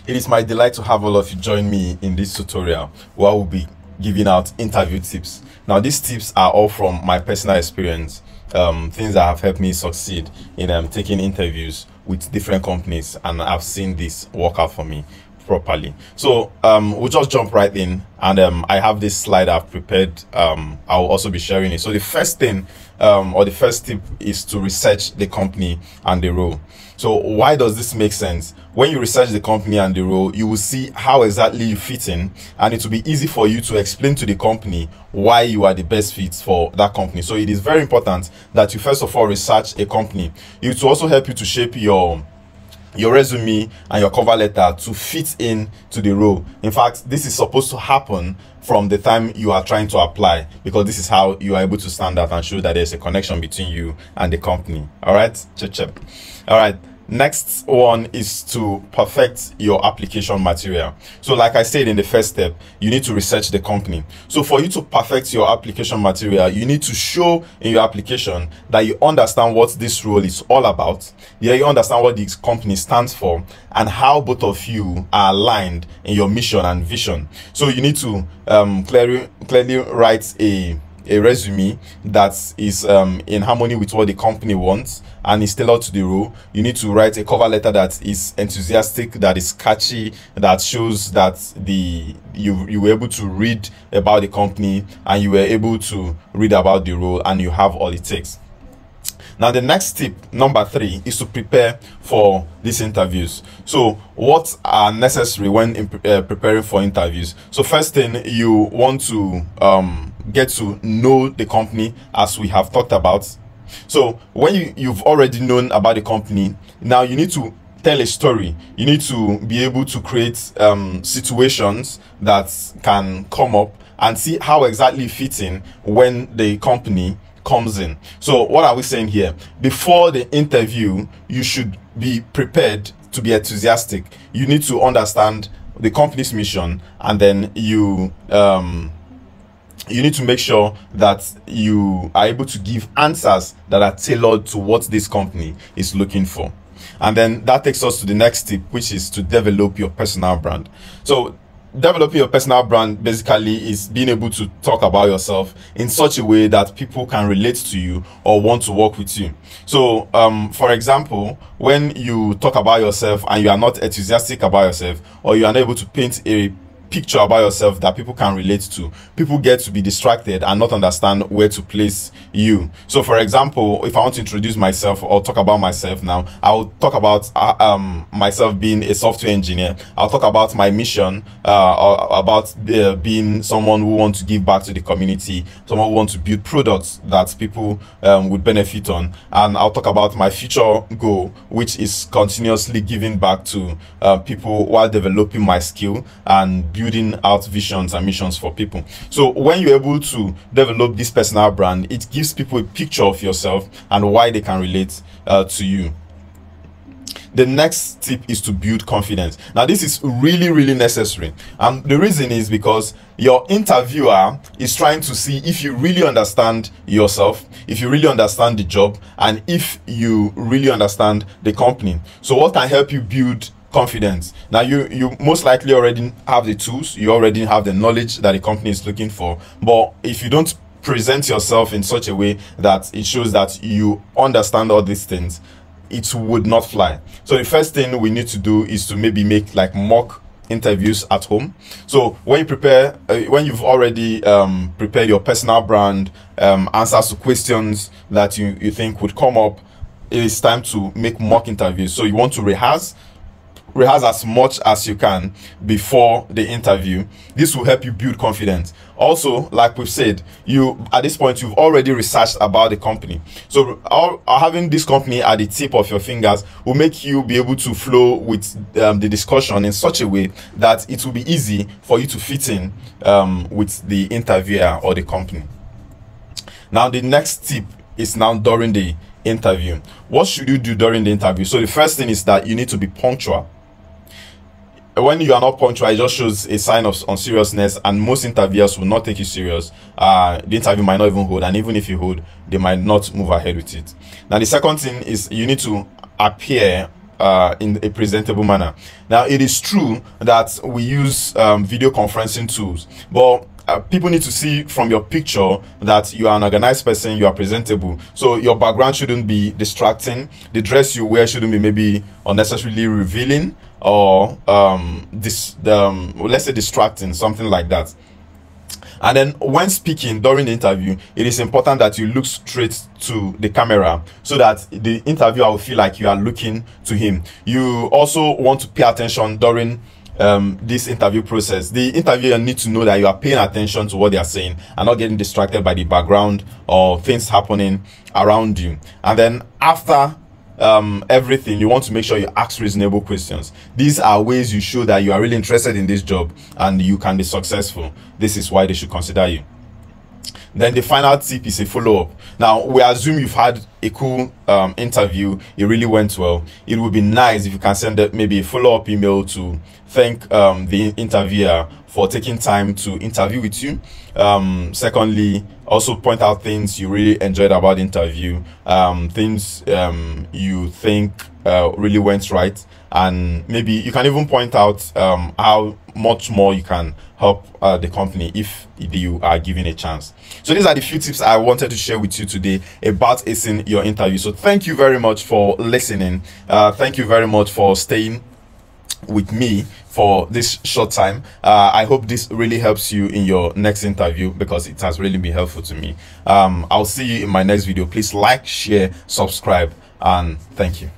It is my delight to have all of you join me in this tutorial where I will be giving out interview tips. Now, these tips are all from my personal experience, things that have helped me succeed in taking interviews with different companies, and I've seen this work out for me properly. So we'll just jump right in, and I have this slide I've prepared. I'll also be sharing it. So the first thing or the first tip is to research the company and the role. So why does this make sense? When you research the company and the role, you will see how exactly you fit in, and it will be easy for you to explain to the company why you are the best fit for that company. So it is very important that you first of all research a company. It will also help you to shape your resume and your cover letter to fit in to the role. In fact, this is supposed to happen from the time you are trying to apply, because this is how you are able to stand out and show that there's a connection between you and the company. All right, check. All right, next one is to perfect your application material. So like I said in the first step, you need to research the company. So for you to perfect your application material, you need to show in your application that you understand what this role is all about. Yeah, you understand what this company stands for and how both of you are aligned in your mission and vision. So you need to clearly write a resume that is in harmony with what the company wants and is tailored to the role. You need to write a cover letter that is enthusiastic, that is catchy, that shows that you were able to read about the company and you were able to read about the role, and you have all it takes. Now, the next tip, number 3, is to prepare for these interviews. So what are necessary when preparing for interviews? So first thing, you want to get to know the company, as we have talked about. So when you've already known about the company, now you need to tell a story. You need to be able to create situations that can come up and see how exactly fit in when the company comes in. So what are we saying here? Before the interview, you should be prepared to be enthusiastic. You need to understand the company's mission, and then you need to make sure that you are able to give answers that are tailored to what this company is looking for. And then that takes us to the next tip, which is to develop your personal brand. So developing your personal brand basically is being able to talk about yourself in such a way that people can relate to you or want to work with you. So for example, when you talk about yourself and you are not enthusiastic about yourself, or you are unable to paint a picture about yourself that people can relate to, people get to be distracted and not understand where to place you. So for example, if I want to introduce myself or talk about myself now, I'll talk about myself being a software engineer. I'll talk about my mission, or about being someone who wants to give back to the community, someone who wants to build products that people would benefit on. And I'll talk about my future goal, which is continuously giving back to people while developing my skill and building out visions and missions for people. So when you're able to develop this personal brand, it gives people a picture of yourself and why they can relate to you. The next tip is to build confidence. Now, this is really necessary, and the reason is because your interviewer is trying to see if you really understand yourself, if you really understand the job, and if you really understand the company. So what can help you build confidence? Now, you most likely already have the tools, you already have the knowledge that the company is looking for, but if you don't present yourself in such a way that it shows that you understand all these things, it would not fly. So the first thing we need to do is to maybe make like mock interviews at home. So when you prepare, when you've already prepared your personal brand, answers to questions that you think would come up, it is time to make mock interviews. So you want to rehearse as much as you can before the interview. This will help you build confidence. Also, like we've said, at this point you've already researched about the company. So having this company at the tip of your fingers will make you be able to flow with the discussion in such a way that it will be easy for you to fit in with the interviewer or the company. Now, the next tip is now during the interview. What should you do during the interview? So the first thing is that you need to be punctual. When you are not punctual, it just shows a sign of unseriousness, and most interviewers will not take you serious. The interview might not even hold, and even if you hold, they might not move ahead with it. Now, the second thing is you need to appear in a presentable manner. Now, it is true that we use video conferencing tools, but people need to see from your picture that you are an organized person, you are presentable. So your background shouldn't be distracting. The dress you wear shouldn't be maybe unnecessarily revealing or let's say distracting, something like that. And then when speaking during the interview, it is important that you look straight to the camera so that the interviewer will feel like you are looking to him. You also want to pay attention during this interview process. The interviewer needs to know that you are paying attention to what they are saying and not getting distracted by the background or things happening around you. And then after everything, you want to make sure you ask reasonable questions. These are ways you show that you are really interested in this job and you can be successful. This is why they should consider you. Then the final tip is a follow-up. Now, we assume you've had a cool interview, it really went well. It would be nice if you can send maybe a follow-up email to thank the interviewer for taking time to interview with you. Secondly, also point out things you really enjoyed about the interview, things you think really went right, and maybe you can even point out how much more you can help the company if you are given a chance. So these are the few tips I wanted to share with you today about acing your interview. So thank you very much for listening. Thank you very much for staying with me for this short time. I hope this really helps you in your next interview because it has really been helpful to me. I'll see you in my next video. Please like, share, subscribe, and thank you.